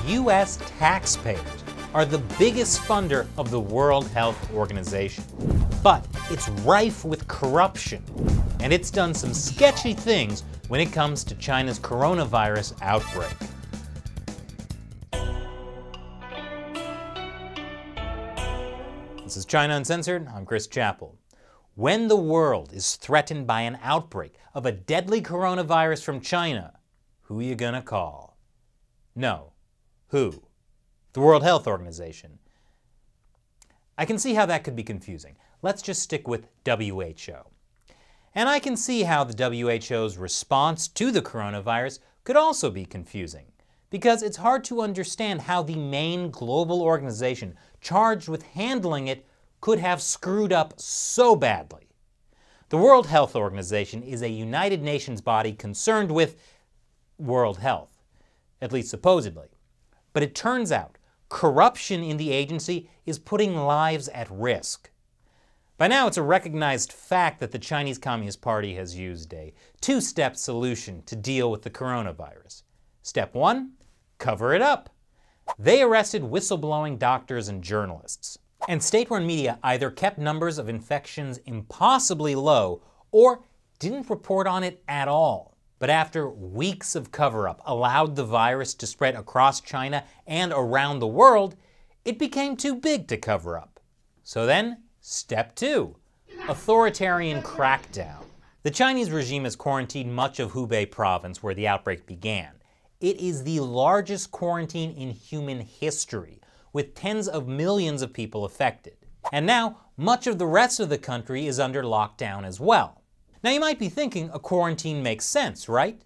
U.S. taxpayers are the biggest funder of the World Health Organization. But it's rife with corruption, and it's done some sketchy things when it comes to China's coronavirus outbreak. This is China Uncensored. I'm Chris Chappell. When the world is threatened by an outbreak of a deadly coronavirus from China, who are you gonna call? No. Who? The World Health Organization. I can see how that could be confusing. Let's just stick with WHO. And I can see how the WHO's response to the coronavirus could also be confusing, because it's hard to understand how the main global organization charged with handling it could have screwed up so badly. The World Health Organization is a United Nations body concerned with world health, at least supposedly. But it turns out corruption in the agency is putting lives at risk. By now, it's a recognized fact that the Chinese Communist Party has used a two-step solution to deal with the coronavirus. Step one, cover it up. They arrested whistleblowing doctors and journalists. And state-run media either kept numbers of infections impossibly low or didn't report on it at all. But after weeks of cover-up allowed the virus to spread across China and around the world, it became too big to cover up. So then, step two, authoritarian crackdown. The Chinese regime has quarantined much of Hubei province where the outbreak began. It is the largest quarantine in human history, with tens of millions of people affected. And now, much of the rest of the country is under lockdown as well. Now you might be thinking a quarantine makes sense, right?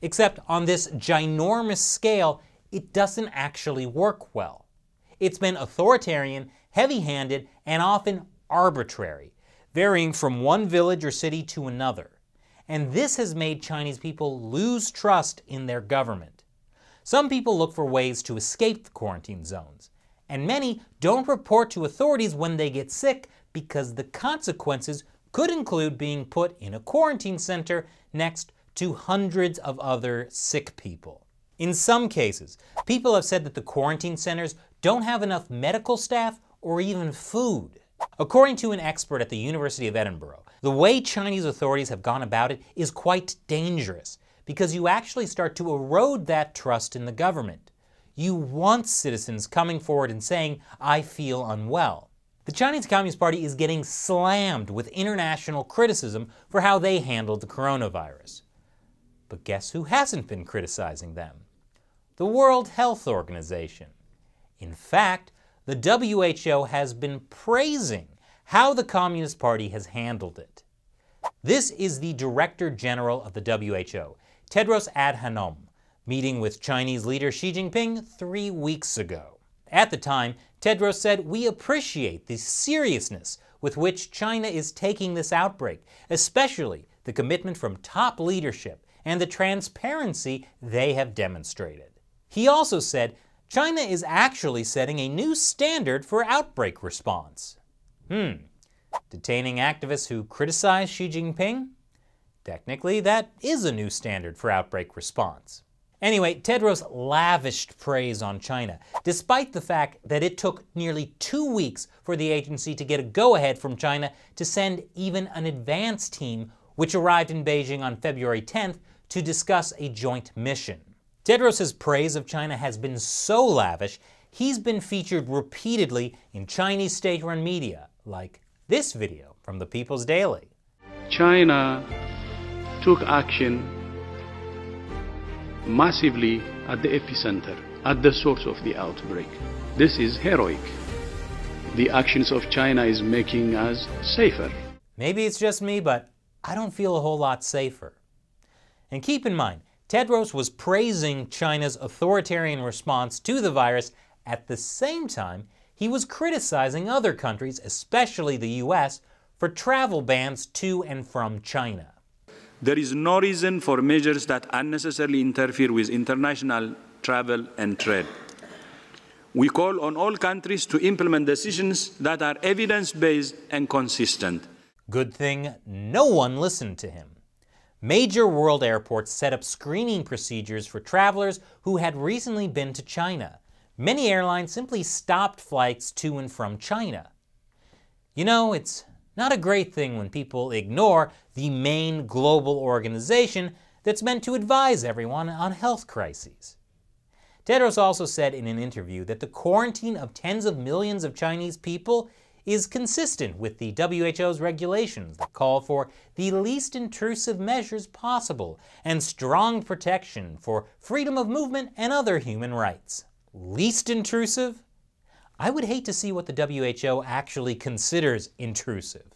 Except on this ginormous scale, it doesn't actually work well. It's been authoritarian, heavy-handed, and often arbitrary, varying from one village or city to another. And this has made Chinese people lose trust in their government. Some people look for ways to escape the quarantine zones, and many don't report to authorities when they get sick because the consequences could include being put in a quarantine center next to hundreds of other sick people. In some cases, people have said that the quarantine centers don't have enough medical staff or even food. According to an expert at the University of Edinburgh, the way Chinese authorities have gone about it is quite dangerous because you actually start to erode that trust in the government. You want citizens coming forward and saying, "I feel unwell." The Chinese Communist Party is getting slammed with international criticism for how they handled the coronavirus. But guess who hasn't been criticizing them? The World Health Organization. In fact, the WHO has been praising how the Communist Party has handled it. This is the Director General of the WHO, Tedrose Adhanoma, meeting with Chinese leader Xi Jinping 3 weeks ago. At the time, Tedros said, "We appreciate the seriousness with which China is taking this outbreak, especially the commitment from top leadership and the transparency they have demonstrated." He also said, China is actually setting a new standard for outbreak response. Detaining activists who criticize Xi Jinping? Technically, that is a new standard for outbreak response. Anyway, Tedros lavished praise on China, despite the fact that it took nearly 2 weeks for the agency to get a go-ahead from China to send even an advance team, which arrived in Beijing on February 10th to discuss a joint mission. Tedros's praise of China has been so lavish, he's been featured repeatedly in Chinese state-run media, like this video from the People's Daily. China took action massively at the epicenter, at the source of the outbreak. This is heroic. The actions of China is making us safer. Maybe it's just me, but I don't feel a whole lot safer. And keep in mind, Tedros was praising China's authoritarian response to the virus. At the same time, he was criticizing other countries, especially the US, for travel bans to and from China. There is no reason for measures that unnecessarily interfere with international travel and trade. We call on all countries to implement decisions that are evidence-based and consistent. Good thing no one listened to him. Major world airports set up screening procedures for travelers who had recently been to China. Many airlines simply stopped flights to and from China. You know, it's not a great thing when people ignore the main global organization that's meant to advise everyone on health crises. Tedrose also said in an interview that the quarantine of tens of millions of Chinese people is consistent with the WHO's regulations that call for the least intrusive measures possible and strong protection for freedom of movement and other human rights. Least intrusive? I would hate to see what the WHO actually considers intrusive.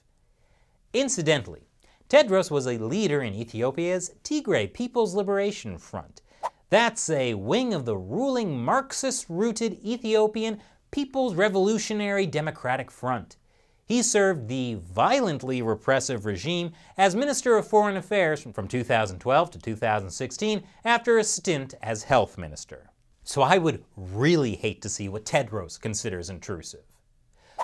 Incidentally, Tedrose was a leader in Ethiopia's Tigray People's Liberation Front. That's a wing of the ruling Marxist-rooted Ethiopian People's Revolutionary Democratic Front. He served the violently repressive regime as Minister of Foreign Affairs from 2012 to 2016 after a stint as Health Minister. So I would really hate to see what Tedrose considers intrusive.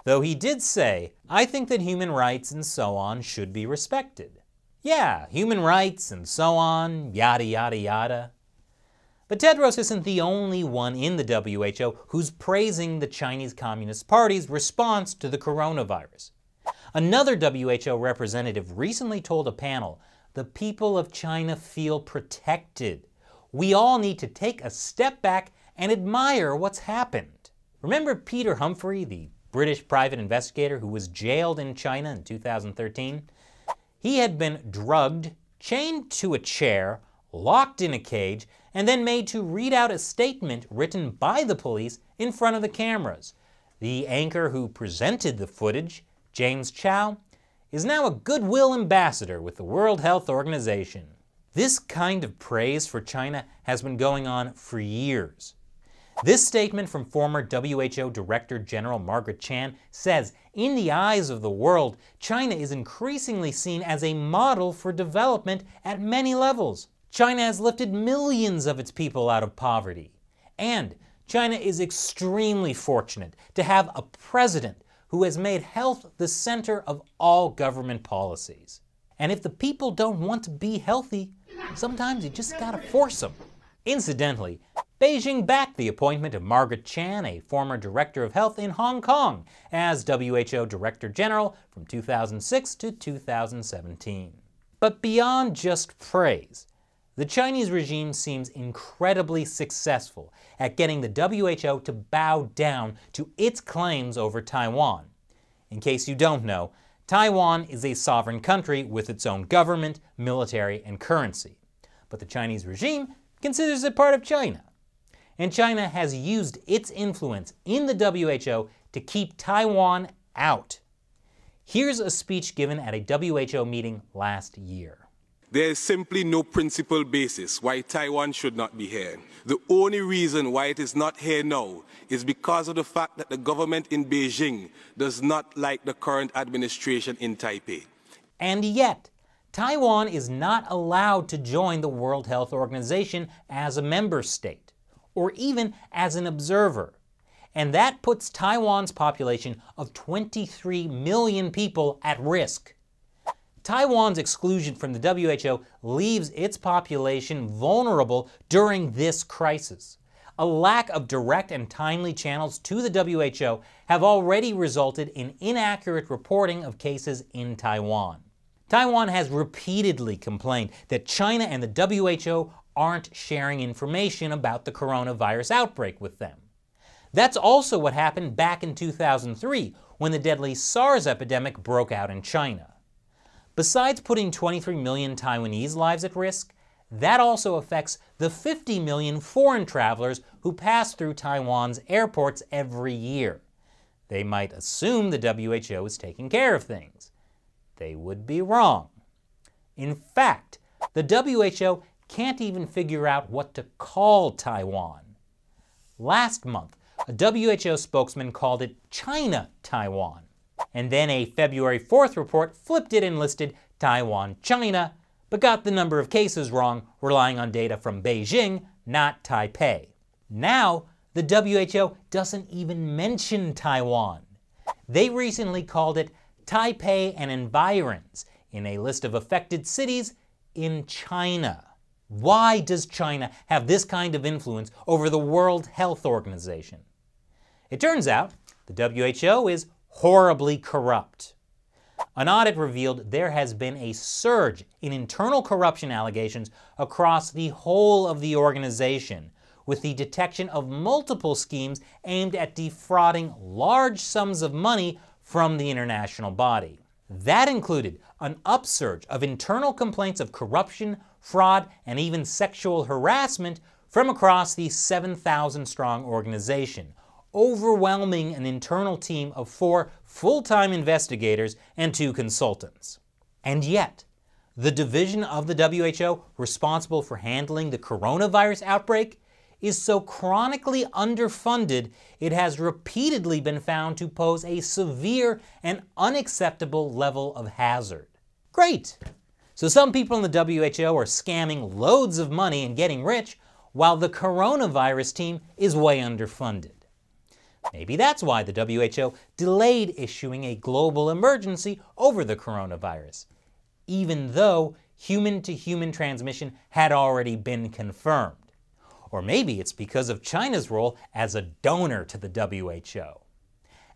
Though he did say, "I think that human rights and so on should be respected." Yeah, human rights and so on, yada yada yada. But Tedrose isn't the only one in the WHO who's praising the Chinese Communist Party's response to the coronavirus. Another WHO representative recently told a panel, "The people of China feel protected. We all need to take a step back and admire what's happened." Remember Peter Humphrey, the British private investigator who was jailed in China in 2013? He had been drugged, chained to a chair, locked in a cage, and then made to read out a statement written by the police in front of the cameras. The anchor who presented the footage, James Chow, is now a goodwill ambassador with the World Health Organization. This kind of praise for China has been going on for years. This statement from former WHO Director General Margaret Chan says, in the eyes of the world, China is increasingly seen as a model for development at many levels. China has lifted millions of its people out of poverty. And China is extremely fortunate to have a president who has made health the center of all government policies. And if the people don't want to be healthy, sometimes you just gotta force them. Incidentally, Beijing backed the appointment of Margaret Chan, a former director of health in Hong Kong, as WHO Director General from 2006 to 2017. But beyond just praise, the Chinese regime seems incredibly successful at getting the WHO to bow down to its claims over Taiwan. In case you don't know, Taiwan is a sovereign country with its own government, military, and currency. But the Chinese regime considers it part of China. And China has used its influence in the WHO to keep Taiwan out. Here's a speech given at a WHO meeting last year. There is simply no principled basis why Taiwan should not be here. The only reason why it is not here now is because of the fact that the government in Beijing does not like the current administration in Taipei. And yet, Taiwan is not allowed to join the World Health Organization as a member state, or even as an observer. And that puts Taiwan's population of 23 million people at risk. Taiwan's exclusion from the WHO leaves its population vulnerable during this crisis. A lack of direct and timely channels to the WHO have already resulted in inaccurate reporting of cases in Taiwan. Taiwan has repeatedly complained that China and the WHO aren't sharing information about the coronavirus outbreak with them. That's also what happened back in 2003 when the deadly SARS epidemic broke out in China. Besides putting 23 million Taiwanese lives at risk, that also affects the 50 million foreign travelers who pass through Taiwan's airports every year. They might assume the WHO is taking care of things. They would be wrong. In fact, the WHO can't even figure out what to call Taiwan. Last month, a WHO spokesman called it China-Taiwan. And then a February 4th report flipped it and listed Taiwan-China, but got the number of cases wrong, relying on data from Beijing, not Taipei. Now, the WHO doesn't even mention Taiwan. They recently called it Taipei and environs in a list of affected cities in China. Why does China have this kind of influence over the World Health Organization? It turns out the WHO is horribly corrupt. An audit revealed there has been a surge in internal corruption allegations across the whole of the organization, with the detection of multiple schemes aimed at defrauding large sums of money from the international body. That included an upsurge of internal complaints of corruption, fraud, and even sexual harassment from across the 7,000-strong organization, overwhelming an internal team of 4 full-time investigators and 2 consultants. And yet, the division of the WHO responsible for handling the coronavirus outbreak is so chronically underfunded, it has repeatedly been found to pose a severe and unacceptable level of hazard. Great! So some people in the WHO are scamming loads of money and getting rich, while the coronavirus team is way underfunded. Maybe that's why the WHO delayed issuing a global emergency over the coronavirus, even though human-to-human transmission had already been confirmed. Or maybe it's because of China's role as a donor to the WHO.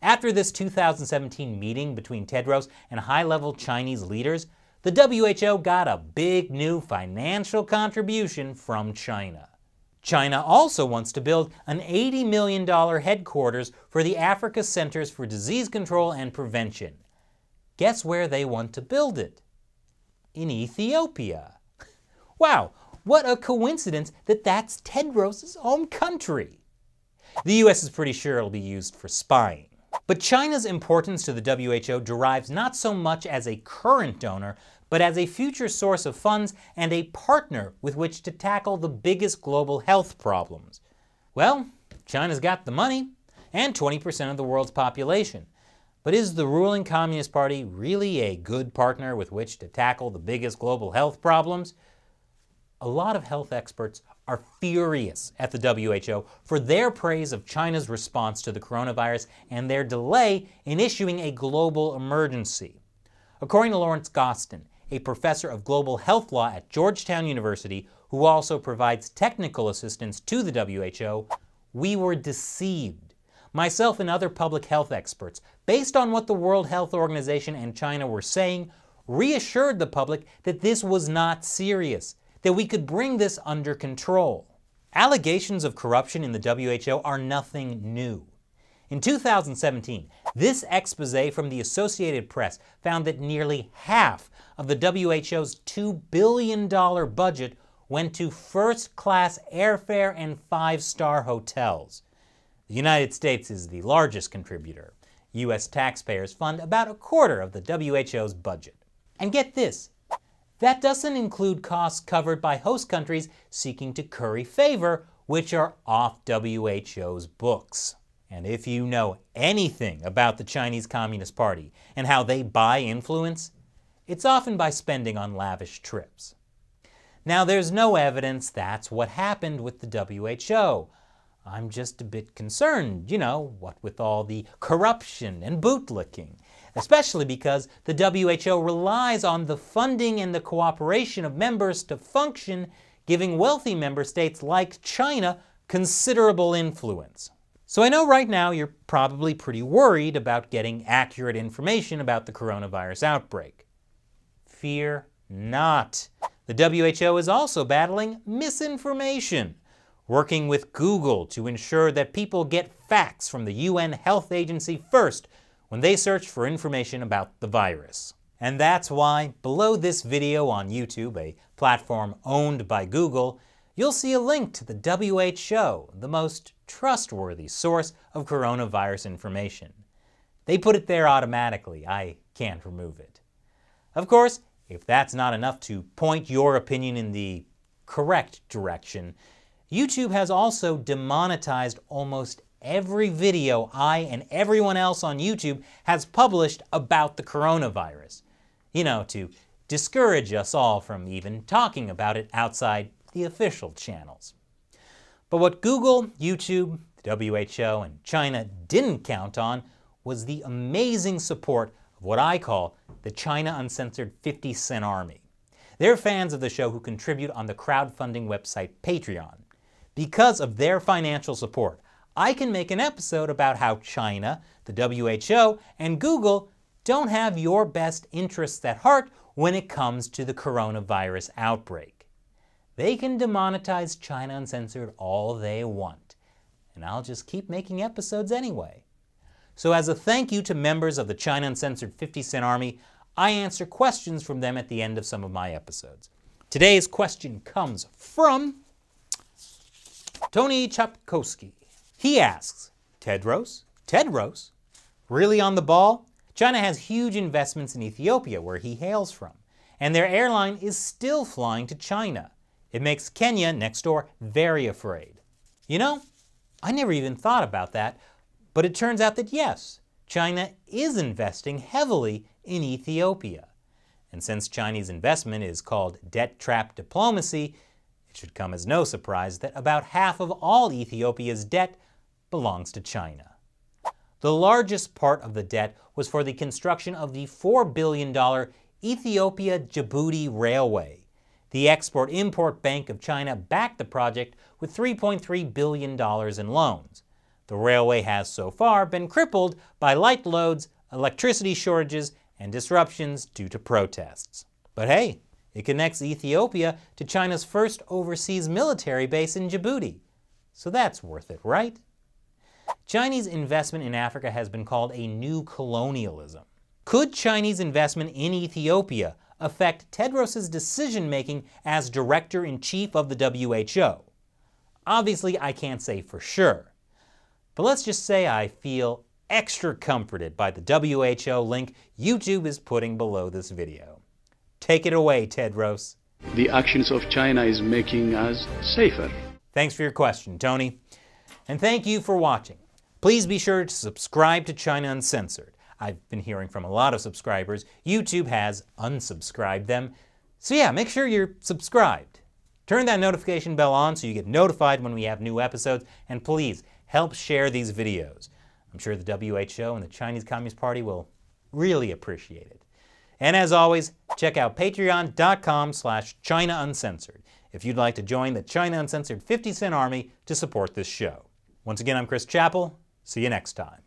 After this 2017 meeting between Tedrose and high-level Chinese leaders, the WHO got a big new financial contribution from China. China also wants to build an $80 million headquarters for the Africa Centers for Disease Control and Prevention. Guess where they want to build it? In Ethiopia. Wow, what a coincidence that that's Tedrose's home country. The US is pretty sure it'll be used for spying. But China's importance to the WHO derives not so much as a current donor, but as a future source of funds and a partner with which to tackle the biggest global health problems. Well, China's got the money and 20% of the world's population. But is the ruling Communist Party really a good partner with which to tackle the biggest global health problems? A lot of health experts are furious at the WHO for their praise of China's response to the coronavirus and their delay in issuing a global emergency. According to Lawrence Gostin, a professor of global health law at Georgetown University, who also provides technical assistance to the WHO, we were deceived. Myself and other public health experts, based on what the World Health Organization and China were saying, reassured the public that this was not serious, that we could bring this under control. Allegations of corruption in the WHO are nothing new. In 2017, this expose from the Associated Press found that nearly half of the WHO's $2 billion budget went to first-class airfare and 5-star hotels. The United States is the largest contributor. U.S. taxpayers fund about a quarter of the WHO's budget. And get this, that doesn't include costs covered by host countries seeking to curry favor, which are off WHO's books. And if you know anything about the Chinese Communist Party and how they buy influence, it's often by spending on lavish trips. Now, there's no evidence that's what happened with the WHO. I'm just a bit concerned, what with all the corruption and bootlicking, especially because the WHO relies on the funding and the cooperation of members to function, giving wealthy member states like China considerable influence. So I know right now you're probably pretty worried about getting accurate information about the coronavirus outbreak. Fear not. The WHO is also battling misinformation, working with Google to ensure that people get facts from the UN Health Agency first when they search for information about the virus. And that's why below this video on YouTube, a platform owned by Google, you'll see a link to the WHO, the most trustworthy source of coronavirus information. They put it there automatically. I can't remove it. Of course, if that's not enough to point your opinion in the correct direction, YouTube has also demonetized almost every video I and everyone else on YouTube has published about the coronavirus. To discourage us all from even talking about it outside the official channels. But what Google, YouTube, the WHO, and China didn't count on was the amazing support of what I call the China Uncensored 50 Cent Army. They're fans of the show who contribute on the crowdfunding website Patreon. Because of their financial support, I can make an episode about how China, the WHO, and Google don't have your best interests at heart when it comes to the coronavirus outbreak. They can demonetize China Uncensored all they want, and I'll just keep making episodes anyway. So as a thank you to members of the China Uncensored 50-cent Army, I answer questions from them at the end of some of my episodes. Today's question comes from Tony Chapkowski. He asks, Tedrose, really on the ball? China has huge investments in Ethiopia, where he hails from, and their airline is still flying to China. It makes Kenya, next door, very afraid. You know, I never even thought about that, but it turns out that yes, China is investing heavily in Ethiopia. And since Chinese investment is called debt trap diplomacy, it should come as no surprise that about half of all Ethiopia's debt belongs to China. The largest part of the debt was for the construction of the $4 billion Ethiopia-Djibouti Railway. The Export-Import Bank of China backed the project with $3.3 billion in loans. The railway has so far been crippled by light loads, electricity shortages, and disruptions due to protests. But hey, it connects Ethiopia to China's first overseas military base in Djibouti. So that's worth it, right? Chinese investment in Africa has been called a new colonialism. Could Chinese investment in Ethiopia affect Tedrose's decision-making as Director-in-Chief of the WHO? Obviously, I can't say for sure. But let's just say I feel extra comforted by the WHO link YouTube is putting below this video. Take it away, Tedrose. The actions of China is making us safer. Thanks for your question, Tony. And thank you for watching. Please be sure to subscribe to China Uncensored. I've been hearing from a lot of subscribers. YouTube has unsubscribed them. So yeah, make sure you're subscribed. Turn that notification bell on so you get notified when we have new episodes. And please, help share these videos. I'm sure the WHO and the Chinese Communist Party will really appreciate it. And as always, check out patreon.com/ChinaUncensored if you'd like to join the China Uncensored 50-cent Army to support this show. Once again, I'm Chris Chappell. See you next time.